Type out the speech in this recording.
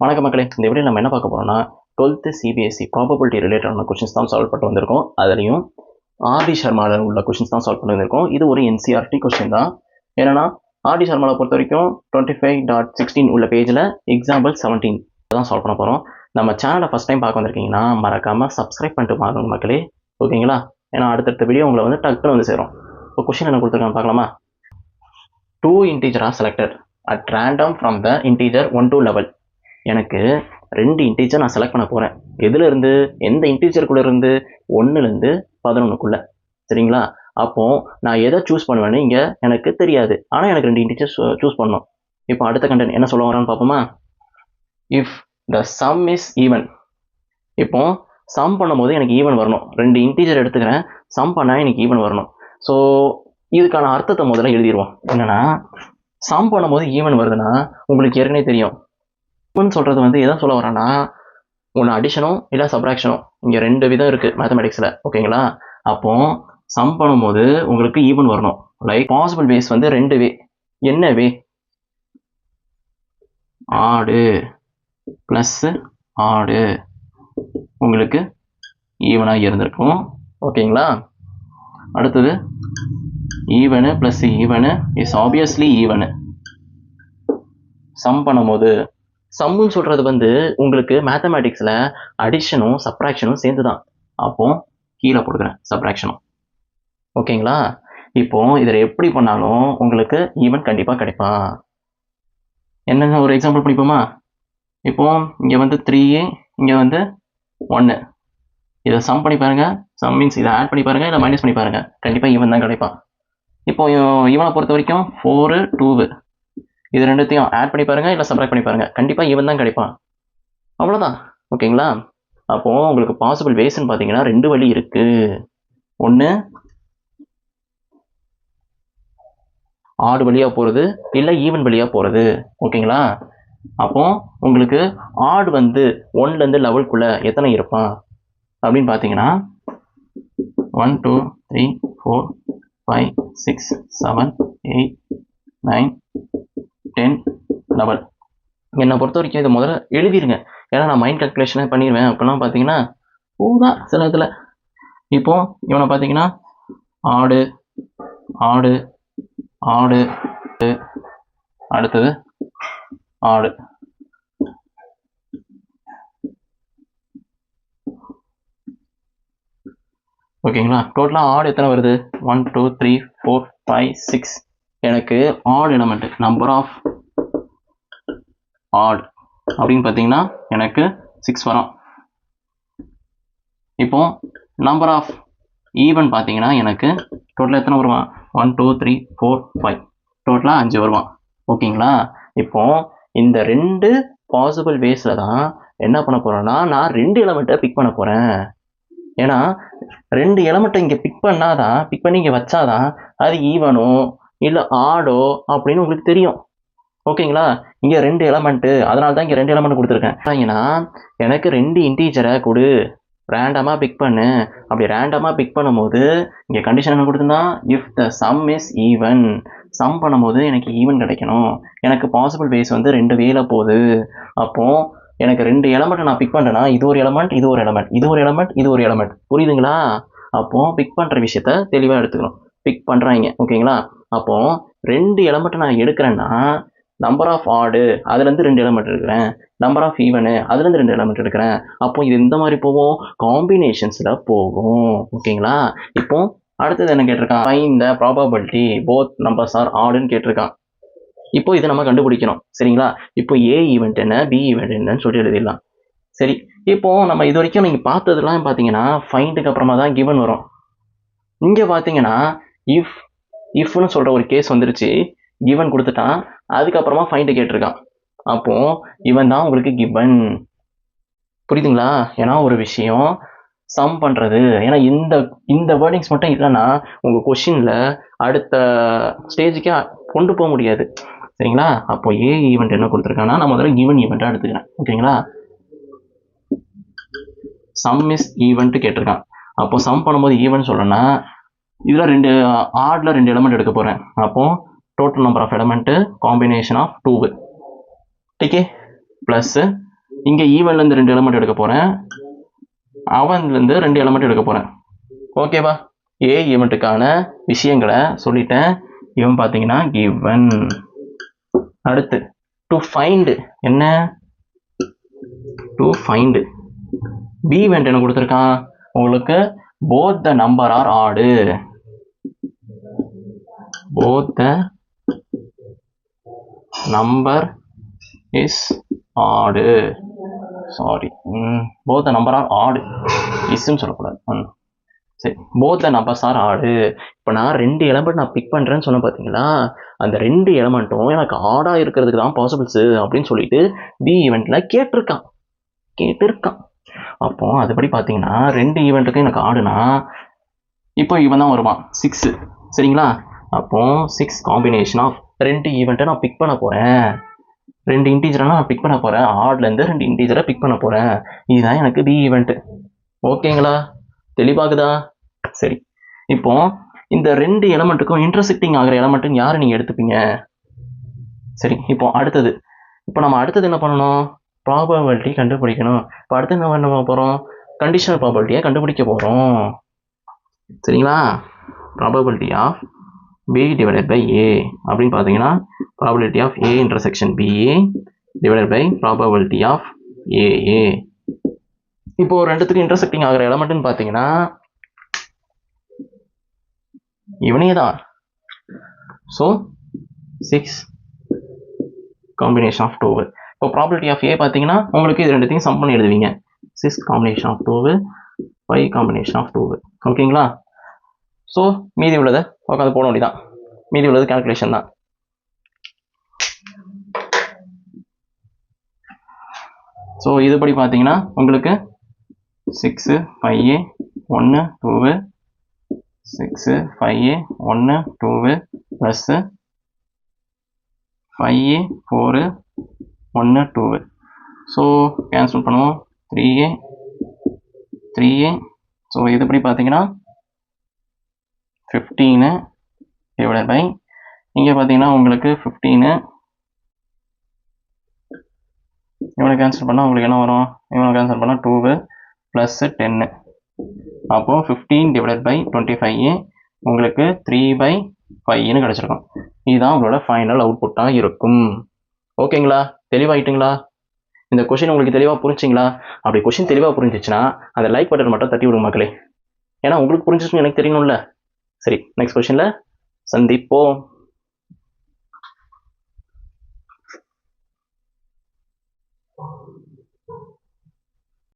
வணக்கம் மக்களே, இந்த வீடியோ நம்ம என்ன பார்க்க போறோம்னா 12th சிபிஎஸ்சி ப்ராபபிலிட்டி ரிலேட்டடான கொஸ்டின்ஸ் தான் சால்வ் பண்ணிட்டு வந்திருக்கோம். அதுலேயும் ஆர்டி சர்மாவில் உள்ள கொஸ்டின்ஸ் தான் சால்வ் பண்ணி வந்திருக்கோம். இது ஒரு என்சிஆர்டி கொஸ்டின் தான். ஏன்னா ஆர்டி சர்மாவை பொறுத்த வரைக்கும் 25.16 உள்ள பேஜில் எக்ஸாம்பிள் 17 தான் சால்வ் பண்ண போகிறோம். நம்ம சேனலை ஃபஸ்ட் டைம் பார்க்க வந்திருக்கீங்கன்னா மறக்காமல் சப்ஸ்கிரைப் பண்ணிட்டு பாருங்க மக்களே, ஓகேங்களா? ஏன்னா அடுத்தடுத்த வீடியோ உங்களை வந்து டக்குன்னு வந்து சேரும். இப்போ கொஸ்டின் என்ன கொடுத்துருக்காங்க பார்க்கலாமா? 2 integers are selected at random from the integer 1 to 11. எனக்கு 2 இன்டீஜர் நான் செலக்ட் பண்ண போகிறேன். எதுலேருந்து, எந்த இன்டீஜருக்குள்ளே இருந்து? 1லேருந்து 11க்குள்ளே, சரிங்களா? அப்போது நான் எதை சூஸ் பண்ணுவேன்னு இங்கே எனக்கு தெரியாது. ஆனால் எனக்கு 2 இன்டீஜர்ஸ் சூஸ் பண்ணணும். இப்போ அடுத்த கண்டென்ட் என்ன சொல்ல வரான்னு பார்ப்போமா? If the sum is even. இப்போ சம் பண்ணும்போது எனக்கு ஈவன் வரணும். 2 இன்டீஜர் எடுத்துக்கிறேன், சம் பண்ணால் எனக்கு ஈவன் வரணும். ஸோ இதுக்கான அர்த்தத்தை முதல்ல எழுதிடுவோம். என்னென்னா, சம் பண்ணும்போது ஈவன் வருதுன்னா உங்களுக்கு ஏற்கனவே தெரியும். ஈவன் சொல்கிறது வந்து எதை சொல்ல வரேன்னா, ஒன்று அடிஷனும் இல்லை சப்ராக்ஷனும். இங்கே 2 விதம் இருக்குது மேத்தமெட்டிக்ஸில், ஓகேங்களா? அப்போது சம் பண்ணும்போது உங்களுக்கு ஈவன் வரணும். லைக் பாசிபிள் வேஸ் வந்து 2 வே. என்ன வே? ஆடு ப்ளஸ் ஆடு உங்களுக்கு ஈவனாக இருந்திருக்கும், ஓகேங்களா? அடுத்தது even plus even is obviously even. Sum பண்ணும்போது சம்முன்னு சொல்கிறது வந்து உங்களுக்கு மேத்தமேட்டிக்ஸில் அடிஷனும் சப்ராக்ஷனும் சேர்ந்து தான். அப்போது கீழே போடுக்கிறேன் சப்ராக்ஷனும், ஓகேங்களா? இப்போது இதில் எப்படி பண்ணாலும் உங்களுக்கு ஈவன் கண்டிப்பாக கிடைப்பான். என்னங்க ஒரு எக்ஸாம்பிள் பண்ணிப்போமா? இப்போது இங்கே வந்து 3, இங்கே வந்து 1. இதை சம் பண்ணி பாருங்கள். சம் மீன்ஸ் இதை ஆட் பண்ணி பாருங்கள், இல்லை மைனஸ் பண்ணி பாருங்கள், கண்டிப்பாக ஈவன் தான் கிடைப்பான். இப்போ ஈவனை பொறுத்த வரைக்கும் 4, 2. இது ரெண்டுத்தையும் ஆட் பண்ணி பாருங்கள், இல்லை சப்ராக்ட் பண்ணி பாருங்கள், கண்டிப்பாக ஈவன் தான் கிடைப்பான். அவ்வளோதான், ஓகேங்களா? அப்போது உங்களுக்கு பாசிபிள் வேஸ்ன்னு பார்த்தீங்கன்னா 2 வழி இருக்குது. ஒன்று ஆடு வழியாக போகிறது, இல்லை ஈவன் வழியாக போகிறது, ஓகேங்களா? அப்போது உங்களுக்கு ஆடு வந்து 1லேருந்து 11க்குள்ளே எத்தனை இருப்பான் அப்படின்னு பார்த்தீங்கன்னா 1 2 3 4 5 6 7 8 9 10 11. என்னை பொறுத்த வரைக்கும் இதை முதல்ல எழுதிருங்க. ஏன்னா நான் மைண்ட் கால்குலேஷனே பண்ணிடுவேன். அப்போலாம் பார்த்தீங்கன்னா தான் சில இதில். இப்போ இவனை பார்த்தீங்கன்னா ஆடு ஆடு ஆடு அடுத்தது ஆடு. ஓகேங்களா? டோட்டலாக ஆடு எத்தனை வருது? 1 2 3 4 5 6. எனக்கு odd element number of odd அப்படின்னு பார்த்தீங்கன்னா எனக்கு 6 வரும். இப்போ நம்பர் ஆஃப் ஈவன் பார்த்தீங்கன்னா எனக்கு டோட்டலாக எத்தனை வருவான்? 1 2 3 4 5. டோட்டலாக 5 வருவான், ஓகேங்களா? இப்போ இந்த 2 பாசிபிள் வேஸில் தான் என்ன பண்ண போகிறேன்னா, நான் 2 எலமெண்ட்டை பிக் பண்ண போகிறேன். ஏன்னா 2 எலமெண்ட்டை இங்கே பிக் பண்ணி இங்கே வச்சாதான் அது ஈவனோ இல்லை ஆடோ அப்படின்னு உங்களுக்கு தெரியும், ஓகேங்களா? இங்கே 2 எலமெண்ட்டு, அதனால தான் இங்கே 2 எலமெண்ட் கொடுத்துருக்கேன். பார்த்தீங்கன்னா எனக்கு 2 இன்டீஜரை கொடு, ரேண்டமாக பிக் பண்ணு. அப்படி ரேண்டமாக பிக் பண்ணும்போது இங்கே கண்டிஷன் என்ன கொடுத்துருந்தா, if the sum is even. Sum பண்ணும்போது எனக்கு ஈவன் கிடைக்கணும். எனக்கு பாசிபிள் வேஸ் வந்து 2 வேல போகுது. அப்போது எனக்கு 2 எலமெண்ட் நான் பிக் பண்ணுறேன்னா, இது ஒரு எலமெண்ட், இது ஒரு எலமெண்ட், இது ஒரு எலமெண்ட், இது ஒரு எலமெண்ட், புரியுதுங்களா? அப்போது பிக் பண்ணுற விஷயத்த தெளிவாக எடுத்துக்கணும். பிக் பண்ணுறாங்க, ஓகேங்களா? அப்போது 2 எலமெண்ட் நான் எடுக்கிறேன்னா, நம்பர் ஆஃப் ஆடு அதுலேருந்து 2 எலமெண்ட் எடுக்கிறேன், நம்பர் ஆஃப் ஈவனு அதுலேருந்து 2 எலமெண்ட் எடுக்கிறேன். அப்போ இது இந்த மாதிரி போகும், காம்பினேஷன்ஸில் போகும், ஓகேங்களா? இப்போ அடுத்தது என்ன கேட்டிருக்கான்? Find the probability both numbers are ஆடுன்னு கேட்டிருக்கான். இப்போ இதை நம்ம கண்டுபிடிக்கணும், சரிங்களா? இப்போ ஏ ஈவெண்ட் என்ன, பி ஈவெண்ட் என்னன்னு சொல்லி எழுதிடலாம். சரி, இப்போ நம்ம இது வரைக்கும் நீங்கள் பார்த்ததுலாம் பார்த்தீங்கன்னா ஃபைண்டுக்கு அப்புறமா தான் கிவன் வரும். இங்கே பார்த்தீங்கன்னா இஃப்னு சொல்கிற ஒரு கேஸ் வந்துருச்சு, கிவன் கொடுத்துட்டான், அதுக்கப்புறமா ஃபைண்டு கேட்டிருக்கான். அப்போது இவன் தான் உங்களுக்கு கிவன், புரியுதுங்களா? ஏன்னா ஒரு விஷயம் சம் பண்ணுறது, ஏன்னா இந்த வேர்டிங்ஸ் மட்டும் இல்லைன்னா உங்கள் கொஷினில் அடுத்த ஸ்டேஜுக்கே கொண்டு போக முடியாது, சரிங்களா? அப்போ ஏ ஈவெண்ட் என்ன கொடுத்துருக்காங்கன்னா, நான் முதல்ல கிவன் ஈவெண்ட்டாக எடுத்துக்கிறேன், ஓகேங்களா? சம் இஸ் ஈவெண்ட் கேட்டிருக்கான். அப்போ சம் பண்ணும்போது ஈவெண்ட் சொல்லணும்னா இதில் 2 ஆடில் 2 எலமெண்ட் எடுக்க போகிறேன். அப்போது total number of element combination of 2, okay, plus இங்கே ஈவன்லேருந்து 2 எலமெண்ட் எடுக்க போகிறேன், அவன்லேருந்து 2 எலமெண்ட் எடுக்க போகிறேன். ஓகேவா? ஏ ஈவெண்ட்டுக்கான விஷயங்களை சொல்லிட்டேன். இவன் பார்த்தீங்கன்னா கிவன். அடுத்து டு ஃபைண்ட் என்ன? டு ஃபைண்ட் பி ஈவெண்ட் என்ன கொடுத்துருக்கான் உங்களுக்கு? both the number are odd. both the number is odd. Sorry, both the number are odd. இஸ்ன்னு சொல்லக்கூடாது. சரி, both the numbers are odd. இப்போ நான் 2 எலமெண்ட் நான் பிக் பண்ணுறேன்னு சொன்ன பார்த்தீங்களா, அந்த 2 எலமெண்ட்டும் எனக்கு ஆடாக இருக்கிறதுக்கு தான் பாசிபிள்ஸு அப்படின்னு சொல்லிட்டு பி ஈவெண்ட்டில் கேட்டிருக்கான். அப்போ அதுபடி பார்த்தீங்கன்னா 2 ஈவெண்ட்டுக்கும் எனக்கு ஆடுனா இப்போ இவன் தான் வருவான் 6. சரிங்களா? அப்போ 6 காம்பினேஷன் ஆஃப் 2 ஈவெண்ட்டை நான் பிக் பண்ண போகிறேன். 2 இன்டீஜரை நான் பிக் பண்ண போகிறேன். ஆட்லேருந்து 2 இன்டீஜரை பிக் பண்ண போகிறேன். இதுதான் எனக்கு பி ஈவெண்ட்டு. ஓகேங்களா? தெளிவாகுதா? சரி, இப்போ இந்த 2 எலமெண்ட்டுக்கும் இன்டர்செக்டிங் ஆகிற எலமெண்ட்டுன்னு யாரை நீங்கள் எடுத்துப்பீங்க? சரி, இப்போ நம்ம அடுத்தது என்ன பண்ணணும்? ப்ராபபிலிட்டி கண்டுபிடிக்கணும். இப்போ அடுத்து என்ன பண்ண போகிறோம்? கண்டிஷனல் ப்ராபபிலிட்டியை கண்டுபிடிக்க போகிறோம். சரிங்களா? Probability of B divided by A அப்படின்னு பார்த்தீங்கன்னா probability of A intersection B A divided by probability of A. இப்போ ரெண்டுத்துக்கும் இன்டர்செக்டிங் ஆகிற எலமெண்ட்னு பார்த்தீங்கன்னா இவனே தான். So 6 combination of 2. இப்போ ப்ராபபிலிட்டி ஆஃப் ஏ பார்த்தீங்கன்னா உங்களுக்கு இது ரெண்டுத்தையும் சம் பண்ணி எழுதுவீங்க. 6 காம்பினேஷன் ஆஃப் 2, 5 காம்பினேஷன் ஆஃப் 2. ஓகேங்களா? ஸோ மீதி உள்ளதை உட்காந்து போட வேண்டியதான். மீதி உள்ளது கால்குலேஷன் தான். ஸோ இதுபடி பார்த்தீங்கன்னா உங்களுக்கு 6 5 1 2 6 5 1 2 ப்ளஸ் 5 4 1 2. ஸோ கேன்சல் பண்ணுவோம். 3a. ஸோ இதுபடி பார்த்தீங்கன்னா 15 டிவைடட் பை இங்கே பார்த்தீங்கன்னா உங்களுக்கு 15 இவனை கேன்சல் பண்ணால் உங்களுக்கு என்ன வரும்? இவனை கேன்சல் பண்ணால் 2 ப்ளஸ் 10. அப்போது 15 டிவைடட் பை 25 உங்களுக்கு 3/5ன்னு கிடச்சிருக்கும். இதுதான் உங்களோட ஃபைனல் அவுட்புட்டாக இருக்கும். ஓகேங்களா? தெளிவாயிட்டுங்களா? இந்த கொஷின் உங்களுக்கு தெளிவாக புரிஞ்சிங்களா? அப்படி கொஷின் தெளிவாக புரிஞ்சிச்சுன்னா அந்த லைக் பட்டன் மட்டும் தட்டி விடுங்க மக்களே. ஏன்னா உங்களுக்கு புரிஞ்சிச்சுன்னு எனக்கு தெரியணும்ல. சரி, நெக்ஸ்ட் கொஷினில் சந்திப்போம்.